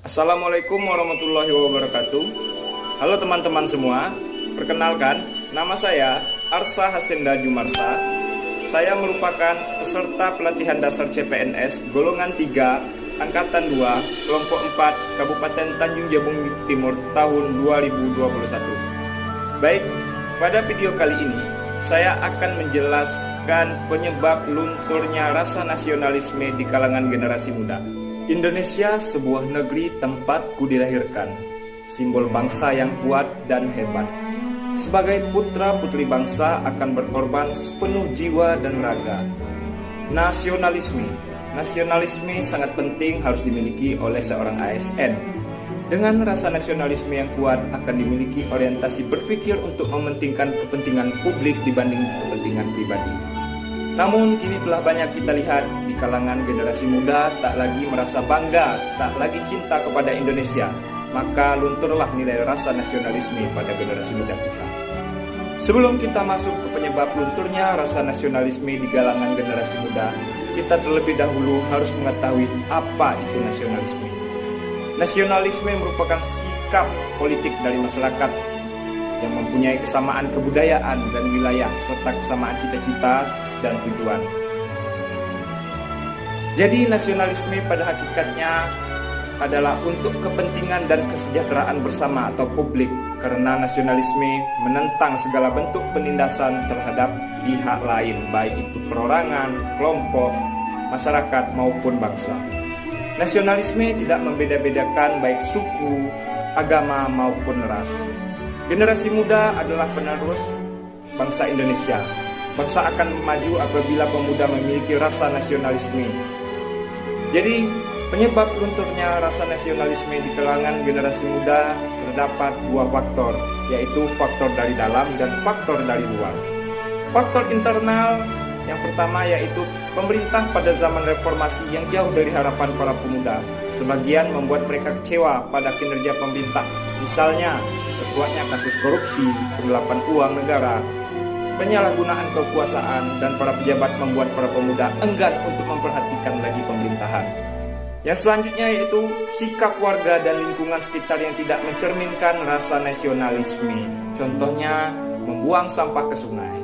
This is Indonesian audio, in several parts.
Assalamualaikum warahmatullahi wabarakatuh. Halo teman-teman semua, perkenalkan, nama saya Arsa Hasenda Jumarsa. Saya merupakan peserta pelatihan dasar CPNS golongan 3, Angkatan 2, Kelompok 4, Kabupaten Tanjung Jabung Timur tahun 2021. Baik, pada video kali ini saya akan menjelaskan penyebab lunturnya rasa nasionalisme di kalangan generasi muda. Indonesia sebuah negeri tempatku dilahirkan, simbol bangsa yang kuat dan hebat. Sebagai putra-putri bangsa akan berkorban sepenuh jiwa dan raga. Nasionalisme sangat penting harus dimiliki oleh seorang ASN. Dengan rasa nasionalisme yang kuat akan dimiliki orientasi berpikir untuk mementingkan kepentingan publik dibanding kepentingan pribadi. Namun kini telah banyak kita lihat di kalangan generasi muda tak lagi merasa bangga, tak lagi cinta kepada Indonesia, maka lunturlah nilai rasa nasionalisme pada generasi muda kita. Sebelum kita masuk ke penyebab lunturnya rasa nasionalisme di kalangan generasi muda, kita terlebih dahulu harus mengetahui apa itu nasionalisme. Nasionalisme merupakan sikap politik dari masyarakat yang mempunyai kesamaan kebudayaan dan wilayah serta kesamaan cita-cita dan tujuan. Jadi nasionalisme pada hakikatnya adalah untuk kepentingan dan kesejahteraan bersama atau publik, karena nasionalisme menentang segala bentuk penindasan terhadap pihak lain, baik itu perorangan, kelompok, masyarakat maupun bangsa. Nasionalisme tidak membeda-bedakan baik suku, agama maupun ras. Generasi muda adalah penerus bangsa Indonesia. Bangsa akan maju apabila pemuda memiliki rasa nasionalisme. Jadi, penyebab lunturnya rasa nasionalisme di kalangan generasi muda terdapat dua faktor, yaitu faktor dari dalam dan faktor dari luar. Faktor internal yang pertama yaitu pemerintah pada zaman reformasi yang jauh dari harapan para pemuda. Sebagian membuat mereka kecewa pada kinerja pemerintah. Misalnya, terkuatnya kasus korupsi, penggelapan uang negara, penyalahgunaan kekuasaan, dan para pejabat membuat para pemuda enggan untuk memperhatikan lagi pemerintahan. Yang selanjutnya yaitu sikap warga dan lingkungan sekitar yang tidak mencerminkan rasa nasionalisme. Contohnya, membuang sampah ke sungai.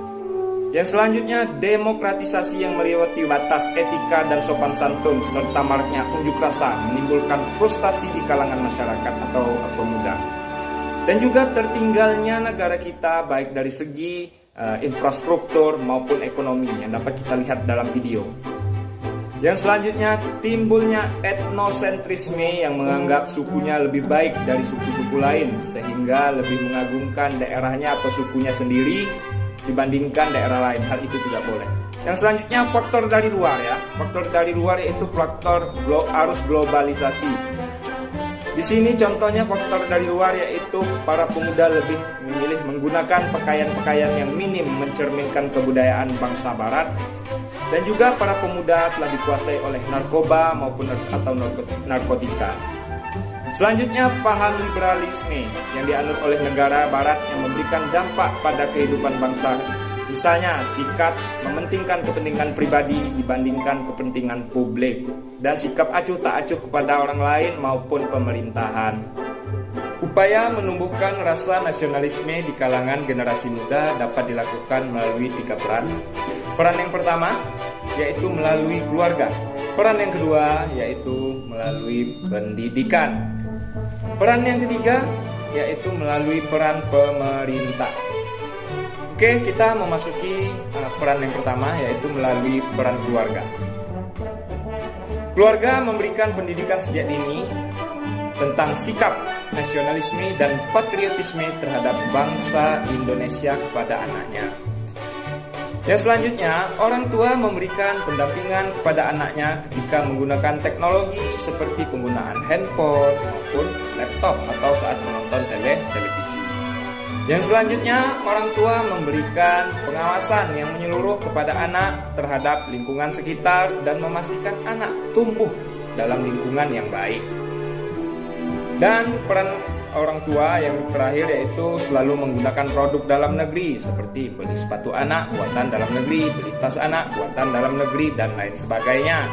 Yang selanjutnya, demokratisasi yang melewati batas etika dan sopan santun serta maraknya unjuk rasa menimbulkan frustasi di kalangan masyarakat atau pemuda. Dan juga tertinggalnya negara kita baik dari segi infrastruktur maupun ekonomi yang dapat kita lihat dalam video. Yang selanjutnya, timbulnya etnosentrisme yang menganggap sukunya lebih baik dari suku-suku lain sehingga lebih mengagungkan daerahnya atau sukunya sendiri dibandingkan daerah lain. Hal itu tidak boleh. Yang selanjutnya, faktor dari luar ya. Faktor dari luar yaitu faktor arus globalisasi. Di sini contohnya faktor dari luar yaitu para pemuda lebih memilih menggunakan pakaian-pakaian yang minim mencerminkan kebudayaan bangsa barat, dan juga para pemuda telah dikuasai oleh narkoba maupun narkotika. Selanjutnya, paham liberalisme yang dianut oleh negara barat yang memberikan dampak pada kehidupan bangsa. Misalnya, sikap mementingkan kepentingan pribadi dibandingkan kepentingan publik, dan sikap acuh tak acuh kepada orang lain maupun pemerintahan. Upaya menumbuhkan rasa nasionalisme di kalangan generasi muda dapat dilakukan melalui 3 peran. Peran yang pertama yaitu melalui keluarga. Peran yang kedua yaitu melalui pendidikan. Peran yang ketiga yaitu melalui peran pemerintah. Oke, kita memasuki peran yang pertama yaitu melalui peran keluarga. Keluarga memberikan pendidikan sejak dini tentang sikap nasionalisme dan patriotisme terhadap bangsa Indonesia kepada anaknya. Yang selanjutnya, orang tua memberikan pendampingan kepada anaknya ketika menggunakan teknologi seperti penggunaan handphone maupun laptop atau saat menonton televisi. Yang selanjutnya, orang tua memberikan pengawasan yang menyeluruh kepada anak terhadap lingkungan sekitar dan memastikan anak tumbuh dalam lingkungan yang baik. Dan peran orang tua yang terakhir yaitu selalu menggunakan produk dalam negeri seperti beli sepatu anak buatan dalam negeri, beli tas anak buatan dalam negeri, dan lain sebagainya.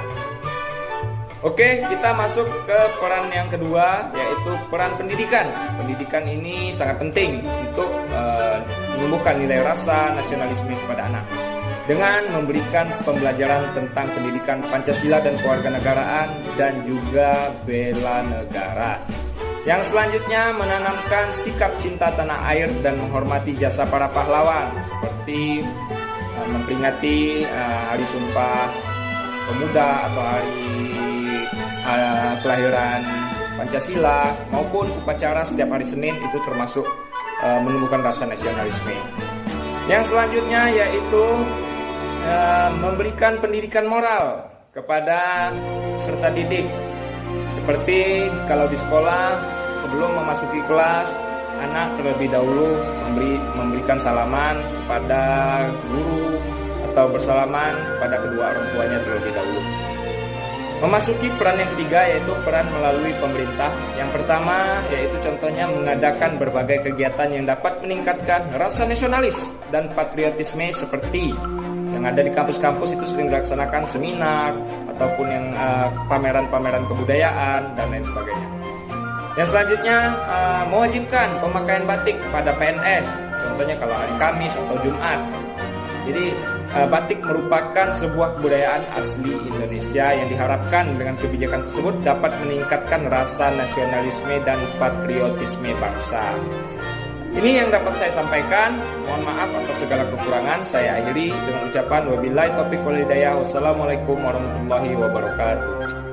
Oke, kita masuk ke peran yang kedua, yaitu peran pendidikan. Pendidikan ini sangat penting untuk menumbuhkan nilai rasa nasionalisme kepada anak dengan memberikan pembelajaran tentang pendidikan Pancasila dan kewarganegaraan dan juga bela negara. Yang selanjutnya menanamkan sikap cinta tanah air dan menghormati jasa para pahlawan, seperti memperingati Hari Sumpah Pemuda atau hari kelahiran Pancasila maupun upacara setiap hari Senin, itu termasuk menumbuhkan rasa nasionalisme. Yang selanjutnya yaitu memberikan pendidikan moral kepada peserta didik. Seperti kalau di sekolah, sebelum memasuki kelas, anak terlebih dahulu memberikan salaman kepada guru atau bersalaman kepada kedua orang tuanya terlebih dahulu. Memasuki peran yang ketiga, yaitu peran melalui pemerintah. Yang pertama yaitu contohnya mengadakan berbagai kegiatan yang dapat meningkatkan rasa nasionalis dan patriotisme, seperti yang ada di kampus-kampus itu sering dilaksanakan seminar ataupun yang pameran-pameran kebudayaan dan lain sebagainya. Yang selanjutnya mewajibkan pemakaian batik kepada PNS, contohnya kalau hari Kamis atau Jumat. Jadi batik merupakan sebuah kebudayaan asli Indonesia yang diharapkan dengan kebijakan tersebut dapat meningkatkan rasa nasionalisme dan patriotisme bangsa. Ini yang dapat saya sampaikan. Mohon maaf atas segala kekurangan. Saya akhiri dengan ucapan wabillahi taufiq wal hidayah. Wassalamualaikum warahmatullahi wabarakatuh.